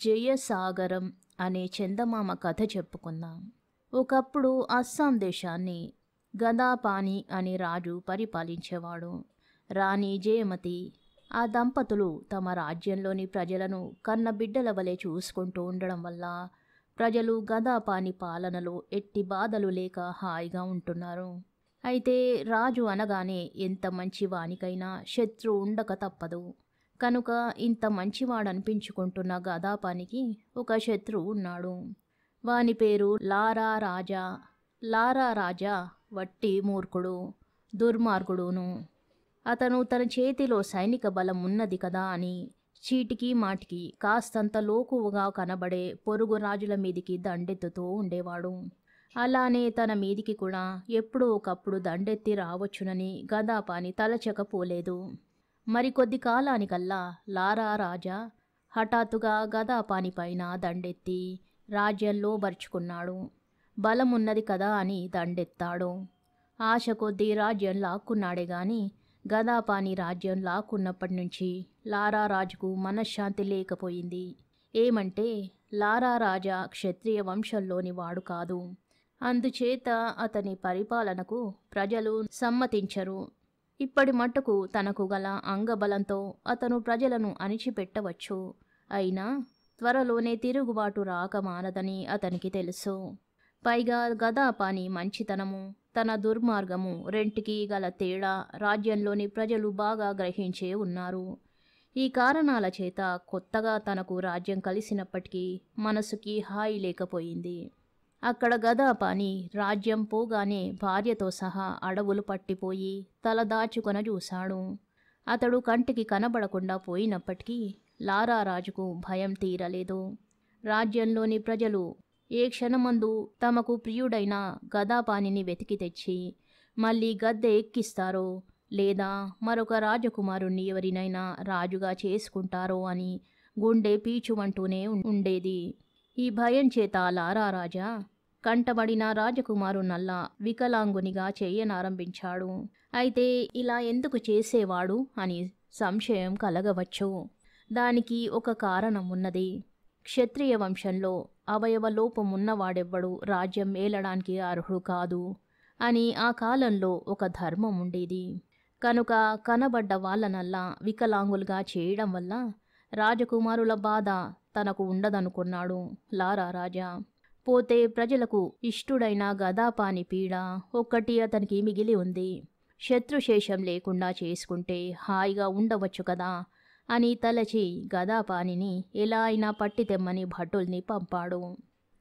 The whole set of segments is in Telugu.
జయసాగరం అనే చందమామ కథ చెప్పుకుందాం. ఒకప్పుడు అస్సాం దేశాన్ని గదాపాని అనే రాజు పరిపాలించేవాడు. రాణి జయమతి. ఆ దంపతులు తమ రాజ్యంలోని ప్రజలను కన్న బిడ్డల వలె చూసుకుంటూ ఉండడం వల్ల ప్రజలు గదాపాని పాలనలో ఎట్టి బాధలు లేక హాయిగా ఉంటున్నారు. అయితే రాజు అనగానే ఎంత మంచి వానికైనా శత్రువు ఉండక తప్పదు. కనుక ఇంత మంచివాడనిపించుకుంటున్న గదాపానికి ఒక శత్రువు ఉన్నాడు. వాని పేరు లారా రాజా. లారా రాజా వట్టి మూర్ఖుడు, దుర్మార్గుడును. అతను తన చేతిలో సైనిక బలం ఉన్నది కదా అని చీటికి మాటికి కాస్తంత లోకువగా కనబడే పొరుగు రాజుల మీదికి దండెత్తుతూ ఉండేవాడు. అలానే తన మీదికి కూడా ఎప్పుడో ఒకప్పుడు దండెత్తి రావచ్చునని గదాపాని తలచకపోలేదు. మరికొద్ది కాలానికల్లా లారా రాజా హఠాత్తుగా గదాపాని పైన దండెత్తి రాజ్యంలో బరుచుకున్నాడు. బలమున్నది కదా అని దండెత్తాడు. ఆశ కొద్దీ రాజ్యం లాక్కున్నాడే గాని గదాపాని రాజ్యం లాక్కున్నప్పటి నుంచి లారా రాజుకు మనశ్శాంతి లేకపోయింది. ఏమంటే లారా రాజా క్షత్రియ వంశంలోని వాడు కాదు. అందుచేత అతని పరిపాలనకు ప్రజలు సమ్మతించరు. ఇప్పటి మట్టుకు తనకు గల అంగబలంతో అతను ప్రజలను అణిచిపెట్టవచ్చు. అయినా త్వరలోనే తిరుగుబాటు రాక మానదని అతనికి తెలుసు. పైగా గదాపాని మంచితనము, తన దుర్మార్గము రెంటికి గల తేడా రాజ్యంలోని ప్రజలు బాగా గ్రహించే ఉన్నారు. ఈ కారణాల చేత కొత్తగా తనకు రాజ్యం కలిసినప్పటికీ మనసుకి హాయి లేకపోయింది. అక్కడ గదాపాని రాజ్యం పోగానే భార్యతో సహా అడవులు పట్టిపోయి తల దాచుకొన చూశాడు. అతడు కంటికి కనబడకుండా పోయినప్పటికీ లారా రాజుకు భయం తీరలేదు. రాజ్యంలోని ప్రజలు ఏ క్షణమందు తమకు ప్రియుడైన గదాపానిని వెతికి తెచ్చి మళ్ళీ గద్దె ఎక్కిస్తారో లేదా మరొక రాజకుమారుణ్ణి ఎవరినైనా రాజుగా చేసుకుంటారో అని గుండె పీచుమంటూనే ఉండేది. ఈ భయం చేత లారా రాజా కంటబడిన రాజకుమారునల్లా వికలాంగునిగా చేయనారంభించాడు. అయితే ఇలా ఎందుకు చేసేవాడు అని సంశయం కలగవచ్చు. దానికి ఒక కారణం ఉన్నది. క్షత్రియ వంశంలో అవయవ లోపమున్నవాడెవ్వడు రాజ్యం ఏలడానికి అర్హుడు కాదు అని ఆ కాలంలో ఒక ధర్మం ఉండేది. కనుక కనబడ్డ వాళ్ళనల్లా వికలాంగులుగా చేయడం వల్ల రాజకుమారుల బాధ తనకు ఉండదనుకున్నాడు లారా రాజా. పోతే ప్రజలకు ఇష్టుడైన గదాపాని పీడ ఒక్కటి అతనికి మిగిలి ఉంది. శత్రుశేషం లేకుండా చేసుకుంటే హాయిగా ఉండవచ్చు కదా అని తలచి గదాపానిని ఎలా అయినా పట్టి తెమ్మని భటుల్ని పంపాడు.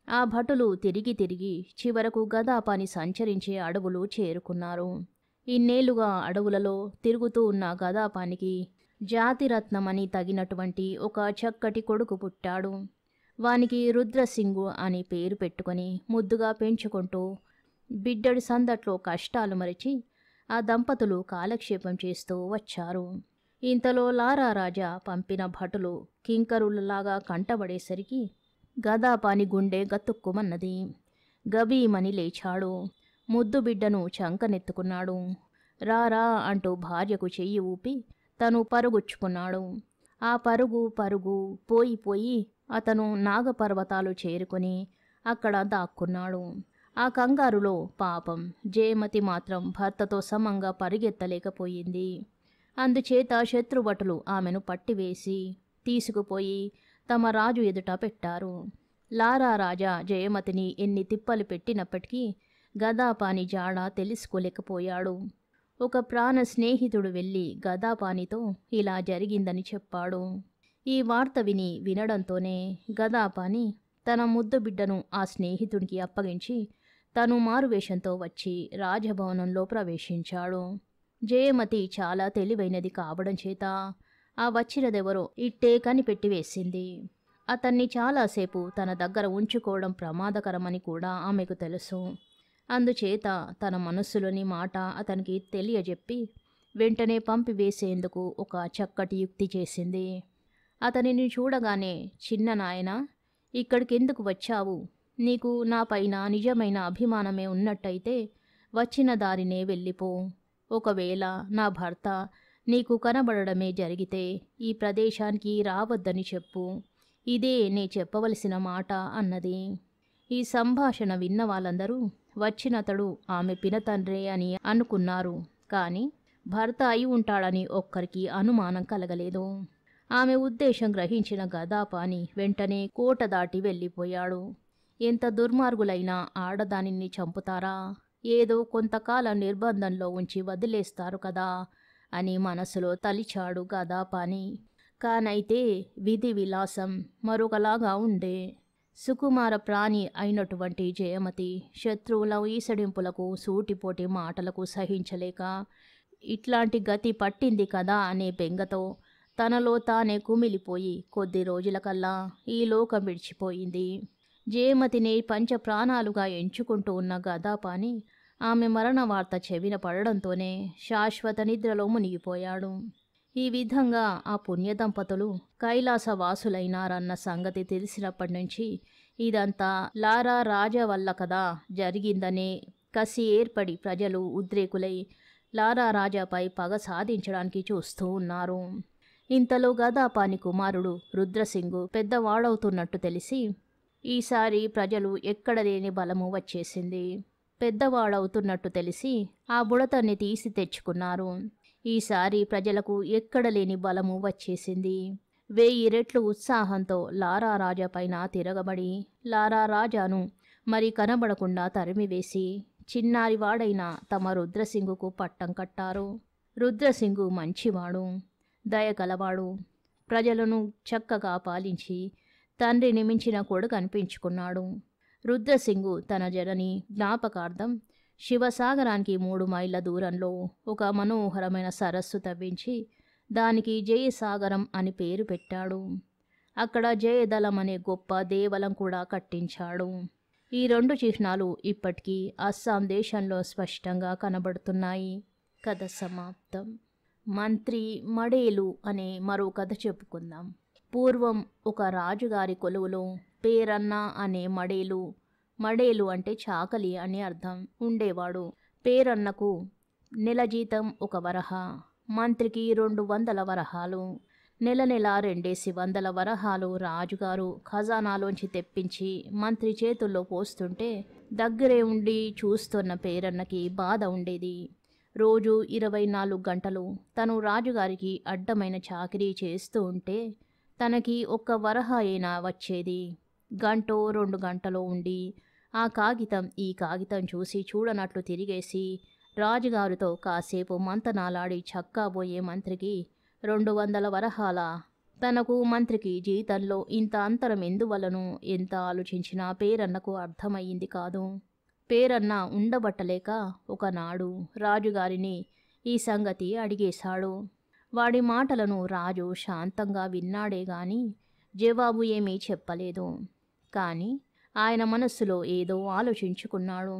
ఆ భటులు తిరిగి తిరిగి చివరకు గదాపాని సంచరించే అడవులు చేరుకున్నారు. ఇన్నేళ్లుగా అడవులలో తిరుగుతూ ఉన్న గదాపానికి జాతిరత్నమని తగినటువంటి ఒక చక్కటి కొడుకు పుట్టాడు. వానికి రుద్రసింగు అని పేరు పెట్టుకొని ముద్దుగా పెంచుకుంటూ బిడ్డడి సందట్లో కష్టాలు మరిచి ఆ దంపతులు కాలక్షేపం చేస్తూ వచ్చారు. ఇంతలో లారా రాజా పంపిన భటులు కింకరులలాగా కంటబడేసరికి గదాపాని గుండె గతుక్కుమన్నది. గబీమని లేచాడు. ముద్దు బిడ్డను చంకనెత్తుకున్నాడు. రారా అంటూ భార్యకు చెయ్యి ఊపి తను పరుగుచ్చుకున్నాడు. ఆ పరుగు పోయి పోయి అతను నాగపర్వతాలు చేరుకొని అక్కడ దాక్కున్నాడు. ఆ కంగారులో పాపం జయమతి మాత్రం భర్తతో సమంగా పరిగెత్తలేకపోయింది. అందుచేత శత్రుభటులు ఆమెను పట్టివేసి తీసుకుపోయి తమ రాజు ఎదుట పెట్టారు. లారా రాజా జయమతిని ఎన్ని తిప్పలు పెట్టినప్పటికీ గదాపాని జాడ తెలుసుకోలేకపోయాడు. ఒక ప్రాణ స్నేహితుడు వెళ్ళి గదాపానితో ఇలా జరిగిందని చెప్పాడు. ఈ వార్త వినడంతోనే గదాపాని తన ముద్దు బిడ్డను ఆ స్నేహితుడికి అప్పగించి తను మారువేషంతో వచ్చి రాజభవనంలో ప్రవేశించాడు. జయమతి చాలా తెలివైనది కావడం చేత ఆ వచ్చినదెవరో ఇట్టే కనిపెట్టివేసింది. అతన్ని చాలాసేపు తన దగ్గర ఉంచుకోవడం ప్రమాదకరమని కూడా ఆమెకు తెలుసు. అందుచేత తన మనస్సులోని మాట అతనికి తెలియజెప్పి వెంటనే పంపివేసేందుకు ఒక చక్కటి యుక్తి చేసింది. అతనిని చూడగానే, చిన్న నాయనా, ఇక్కడికెందుకు వచ్చావు? నీకు నాపైన నిజమైన అభిమానమే ఉన్నట్టయితే వచ్చిన దారినే వెళ్ళిపో. ఒకవేళ నా భర్త నీకు కనబడడమే జరిగితే ఈ ప్రదేశానికి రావద్దని చెప్పు. ఇదే నే చెప్పవలసిన మాట అన్నది. ఈ సంభాషణ విన్న వాళ్ళందరూ వచ్చినతడు ఆమె పినతండ్రే అని అనుకున్నారు. కాని భర్త అయి ఉంటాడని ఒక్కరికి అనుమానం కలగలేదు. ఆమె ఉద్దేశం గ్రహించిన గదాపాని వెంటనే కోట దాటి వెళ్ళిపోయాడు. ఎంత దుర్మార్గులైనా ఆడదానిని చంపుతారా? ఏదో కొంతకాలం నిర్బంధంలో ఉంచి వదిలేస్తారు కదా అని మనసులో తలిచాడు గదాపాని. కానైతే విధి విలాసం మరొకలాగా ఉండే. సుకుమార ప్రాణి అయినటువంటి జయమతి శత్రువుల ఈసడింపులకు సూటిపోటి మాటలకు సహించలేక ఇట్లాంటి గతి పట్టింది కదా అనే బెంగతో తనలో తానే కుమిలిపోయి కొద్ది రోజులకల్లా ఈ లోకం విడిచిపోయింది. జయమతిని పంచప్రాణాలుగా ఎంచుకుంటూ ఉన్న గదాపాని ఆమె మరణ వార్త చెవిన పడడంతోనే శాశ్వత నిద్రలో మునిగిపోయాడు. ఈ విధంగా ఆ పుణ్యదంపతులు కైలాసవాసులైనారన్న సంగతి తెలిసినప్పటి నుంచి ఇదంతా లారా రాజా వల్ల కదా జరిగిందనే కసి ఏర్పడి ప్రజలు ఉద్రేకులై లారా రాజాపై పగ సాధించడానికి చూస్తూ ఉన్నారు. ఇంతలో గదాపాని కుమారుడు రుద్రసింగు పెద్దవాడవుతున్నట్టు తెలిసి ఈసారి ప్రజలు ఎక్కడ లేని బలము వచ్చేసింది. పెద్దవాడవుతున్నట్టు తెలిసి ఆ బుడతన్ని తీసి తెచ్చుకున్నారు. ఈసారి ప్రజలకు ఎక్కడ లేని బలము వచ్చేసింది. 1000 రెట్లు ఉత్సాహంతో లారా రాజా పైన తిరగబడి లారా రాజాను మరి కనబడకుండా తరిమివేసి చిన్నారి వాడైన తమ రుద్రసింగుకు పట్టం కట్టారు. రుద్రసింగు మంచివాడు, దయగలవాడు. ప్రజలను చక్కగా పాలించి తండ్రిని మించిన కొడుకు అనిపించుకున్నాడు. రుద్రసింగు తన జనని జ్ఞాపకార్థం శివసాగరానికి 3 మైళ్ళ దూరంలో ఒక మనోహరమైన సరస్సు తవ్వించి దానికి జయసాగరం అని పేరు పెట్టాడు. అక్కడ జయదళం అనే గొప్ప దేవలం కూడా కట్టించాడు. ఈ 2 చిహ్నాలు ఇప్పటికీ అస్సాం దేశంలో స్పష్టంగా కనబడుతున్నాయి. కథ సమాప్తం. మంత్రి మడేలు అనే మరో కథ చెప్పుకుందాం. పూర్వం ఒక రాజుగారి కొలువులో పేరన్న అనే మడేలు అంటే చాకలి అని అర్థం ఉండేవాడు. పేరన్నకు నెల జీతం 1 వరహ, మంత్రికి 200 వరహాలు. నెల 200 వరహాలు రాజుగారు ఖజానాలోంచి తెప్పించి మంత్రి చేతుల్లో పోస్తుంటే దగ్గరే ఉండి చూస్తున్న పేరన్నకి బాధ ఉండేది. రోజు 24 గంటలు తను రాజుగారికి అడ్డమైన చాకిరీ చేస్తూ ఉంటే తనకి 1 వరహ అయినా వచ్చేది. గంటో 2 గంటలో ఉండి ఆ కాగితం ఈ కాగితం చూసి చూడనట్లు తిరిగేసి రాజుగారితో కాసేపు మంతనాలాడి చక్కాబోయే మంత్రికి 200 వరహాల. తనకు మంత్రికి జీతంలో ఇంత అంతరం ఎందువలను ఎంత ఆలోచించినా పేరన్నకు అర్థమయ్యింది కాదు. పేరన్న ఉండబట్టలేక ఒకనాడు రాజుగారిని ఈ సంగతి అడిగేశాడు. వాడి మాటలను రాజు శాంతంగా విన్నాడే గాని జవాబు ఏమీ చెప్పలేదు. కానీ ఆయన మనస్సులో ఏదో ఆలోచించుకున్నాడు.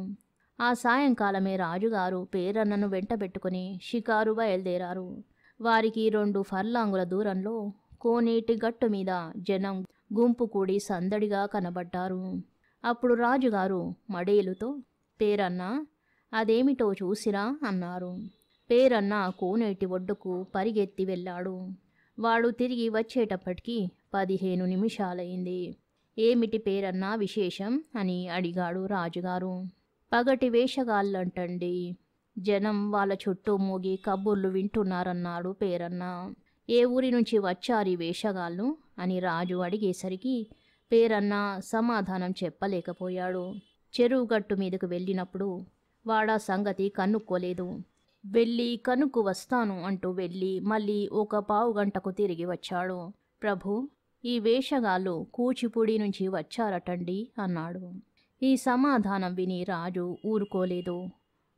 ఆ సాయంకాలమే రాజుగారు పేరన్నను వెంటబెట్టుకుని షికారు బయలుదేరారు. వారికి 2 ఫర్లాంగుల దూరంలో కోనేటి గట్టు మీద జనం గుంపు కూడి సందడిగా కనబడ్డారు. అప్పుడు రాజుగారు మడేలుతో, పేరన్నా, అదేమిటో చూసిరా అన్నారు. పేరన్న కోనేటి ఒడ్డుకు పరిగెత్తి వెళ్ళాడు. వాడు తిరిగి వచ్చేటప్పటికి 15 నిమిషాలైంది. ఏమిటి పేరన్నా విశేషం అని అడిగాడు రాజుగారు. పగటి వేషగాళ్ళంటండి. జనం వాళ్ళ చుట్టూ మోగి కబుర్లు వింటున్నారన్నాడు పేరన్న. ఏ ఊరి నుంచి వచ్చారు వేషగాళ్ళు అని రాజు అడిగేసరికి పేరన్న సమాధానం చెప్పలేకపోయాడు. చెరువు గట్టు మీదకు వెళ్ళినప్పుడు వాడా సంగతి కనుక్కోలేదు. వెళ్ళి కనుక్కు వస్తాను అంటూ వెళ్ళి మళ్ళీ 1 పావు గంటకు తిరిగి వచ్చాడు. ప్రభు, ఈ వేషగాళ్ళు కూచిపూడి నుంచి వచ్చారటండి అన్నాడు. ఈ సమాధానం విని రాజు ఊరుకోలేదు.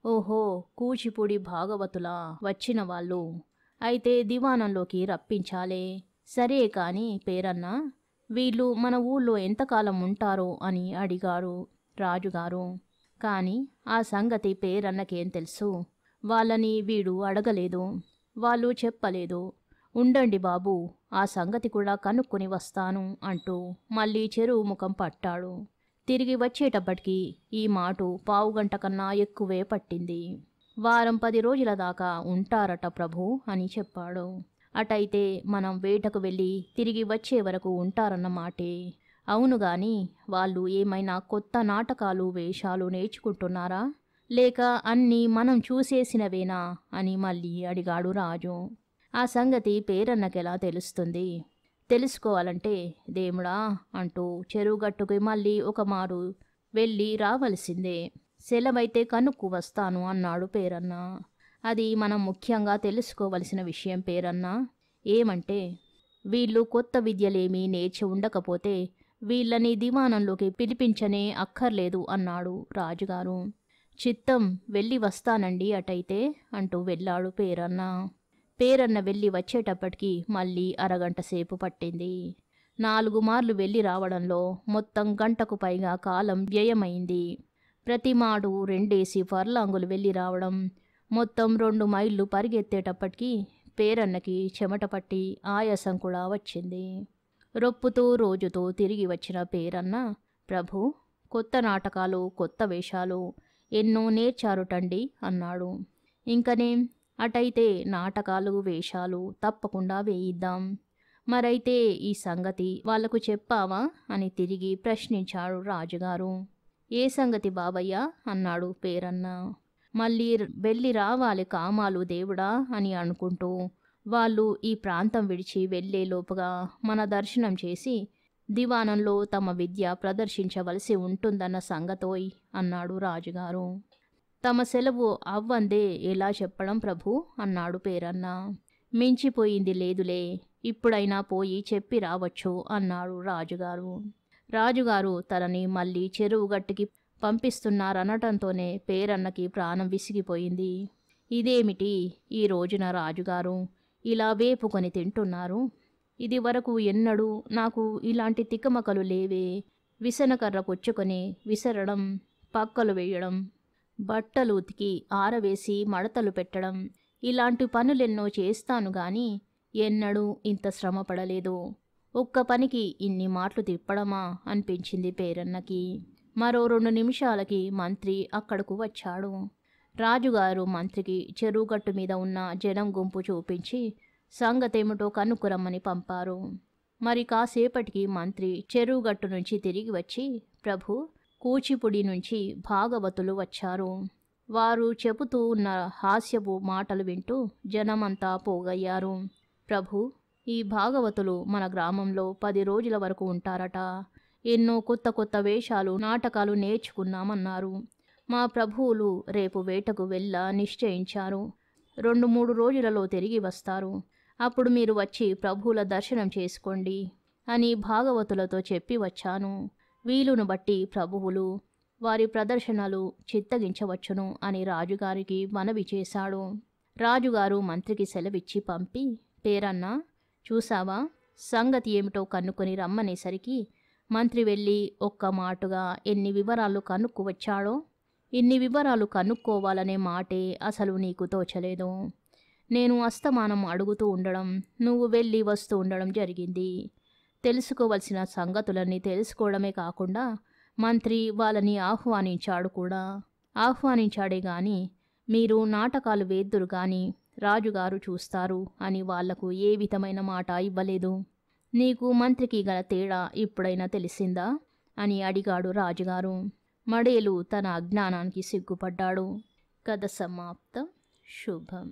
ఓహో, కూచిపూడి భాగవతులా వచ్చిన వాళ్ళు, అయితే దివానంలోకి రప్పించాలే. సరే కాని పేరన్నా, వీళ్ళు మన ఊళ్ళో ఎంతకాలం ఉంటారో అని అడిగారు రాజుగారు. కాని ఆ సంగతి పేరన్నకేం తెలుసు. వాళ్ళని వీడు అడగలేదు, వాళ్ళు చెప్పలేదు. ఉండండి బాబు, ఆ సంగతి కూడా కనుక్కొని వస్తాను అంటూ మళ్ళీ చెరువు ముఖం పట్టాడు. తిరిగి వచ్చేటప్పటికి ఈ మాటు పావుగంట కన్నా ఎక్కువే పట్టింది. వారం 10 రోజుల దాకా ఉంటారట ప్రభు అని చెప్పాడు. అటైతే మనం వేటకు వెళ్ళి తిరిగి వచ్చే వరకు ఉంటారన్నమాటే. అవును గాని వాళ్ళు ఏమైనా కొత్త నాటకాలు వేషాలు నేర్చుకుంటున్నారా, లేక అన్నీ మనం చూసేసినవేనా అని మళ్ళీ అడిగాడు రాజు. ఆ సంగతి పేరన్నకెలా తెలుస్తుంది? తెలుసుకోవాలంటే దేవుడా అంటూ చెరువుగట్టుకి మళ్ళీ ఒక మారు వెళ్ళి రావలసిందే. సెలవైతే కనుక్కు వస్తాను అన్నాడు పేరన్న. అది మనం ముఖ్యంగా తెలుసుకోవలసిన విషయం పేరన్న. ఏమంటే వీళ్ళు కొత్త విద్యలేమీ నేర్చి ఉండకపోతే వీళ్ళని దివానంలోకి పిలిపించనే అక్కర్లేదు అన్నాడు రాజుగారు. చిత్తం, వెళ్ళి వస్తానండి అటైతే అంటూ వెళ్ళాడు పేరన్న. పేరన్న వెళ్ళి వచ్చేటప్పటికి మళ్ళీ అరగంట సేపు పట్టింది. 4 మార్లు వెళ్ళి రావడంలో మొత్తం గంటకు పైగా కాలం వ్యయమైంది. ప్రతి మాడు 2 ఫర్లాంగులు వెళ్ళి రావడం, మొత్తం 2 మైళ్ళు పరిగెత్తేటప్పటికి పేరన్నకి చెమట పట్టి ఆయాసం కూడా వచ్చింది. రొప్పుతూ రోజుతూ తిరిగి వచ్చిన పేరన్న, ప్రభు, కొత్త నాటకాలు కొత్త వేషాలు ఎన్నో నేర్చారుటండి అన్నాడు. ఇంకనేం, అటైతే నాటకాలు వేషాలు తప్పకుండా వేయిద్దాం. మరైతే ఈ సంగతి వాళ్లకు చెప్పావా అని తిరిగి ప్రశ్నించాడు రాజుగారు. ఏ సంగతి బాబయ్య అన్నాడు పేరన్న. మళ్ళీ వెళ్ళి రావాలి కామాలు దేవుడా అని అనుకుంటూ వాళ్ళు ఈ ప్రాంతం విడిచి వెళ్లే లోపుగా మన దర్శనం చేసి దివానంలో తమ విద్య ప్రదర్శించవలసి ఉంటుందన్న సంగతోయ్ అన్నాడు రాజుగారు. తమ సెలవు అవ్వందే ఎలా చెప్పడం ప్రభు అన్నాడు పేరన్న. మించిపోయింది లేదులే, ఇప్పుడైనా పోయి చెప్పి రావచ్చు అన్నాడు రాజుగారు. రాజుగారు తనని మళ్ళీ చెరువు గట్టుకి పంపిస్తున్నారనటంతోనే పేరన్నకి ప్రాణం విసిగిపోయింది. ఇదేమిటి ఈ రోజున రాజుగారు ఇలా వేపుకొని తింటున్నారు? ఇది వరకు ఎన్నడూ నాకు ఇలాంటి తికమకలు లేవే. విసనకర్ర పుచ్చుకొని విసరడం, పక్కలు వేయడం, బట్టలు ఉతికి ఆరవేసి మడతలు పెట్టడం, ఇలాంటి పనులెన్నో చేస్తాను గాని ఎన్నడూ ఇంత శ్రమ పడలేదు. ఒక్క పనికి ఇన్ని మాటలు తిప్పడమా అనిపించింది పేరన్నకి. మరో 2 నిమిషాలకి మంత్రి అక్కడకు వచ్చాడు. రాజుగారు మంత్రికి చెరువుగట్టు మీద ఉన్న జనం గుంపు చూపించి సంగతేమిటో కనుక్కురమ్మని పంపారు. మరి కాసేపటికి మంత్రి చెరువుగట్టు నుంచి తిరిగి వచ్చి, ప్రభు, కూచిపూడి నుంచి భాగవతులు వచ్చారు. వారు చెబుతూ ఉన్న హాస్యపు మాటలు వింటూ జనమంతా పోగయ్యారు. ప్రభు, ఈ భాగవతులు మన గ్రామంలో 10 రోజుల వరకు ఉంటారట. ఎన్నో కొత్త కొత్త వేషాలు నాటకాలు నేర్చుకున్నామన్నారు. మా ప్రభువులు రేపు వేటకు నిశ్చయించారు. 2-3 రోజులలో తిరిగి వస్తారు. అప్పుడు మీరు వచ్చి ప్రభువుల దర్శనం చేసుకోండి అని భాగవతులతో చెప్పి వచ్చాను. వీలును బట్టి ప్రభువులు వారి ప్రదర్శనలు చిత్తగించవచ్చును అని రాజుగారికి మనవి చేశాడు. రాజుగారు మంత్రికి సెలవిచ్చి పంపి, పేరన్నా, చూసావా, సంగతి ఏమిటో కనుక్కొని రమ్మనేసరికి మంత్రి వెళ్ళి ఒక్క మాటుగా ఎన్ని వివరాలు కనుక్కు వచ్చాడో. ఇన్ని వివరాలు కనుక్కోవాలనే మాటే అసలు నీకు తోచలేదు. నేను అస్తమానం అడుగుతూ ఉండడం, నువ్వు వెళ్ళి వస్తూ ఉండడం జరిగింది. తెలుసుకోవలసిన సంగతులన్నీ తెలుసుకోవడమే కాకుండా మంత్రి వాళ్ళని ఆహ్వానించాడు కూడా. ఆహ్వానించాడే గాని మీరు నాటకాలు వేద్దురు గాని రాజుగారు చూస్తారు అని వాళ్లకు ఏ విధమైన మాట ఇవ్వలేదు. నీకు మంత్రికి గల తేడా ఇప్పుడైనా తెలిసిందా అని అడిగాడు రాజుగారు. మడేలు తన అజ్ఞానానికి సిగ్గుపడ్డాడు. కథ సమాప్తం. శుభం.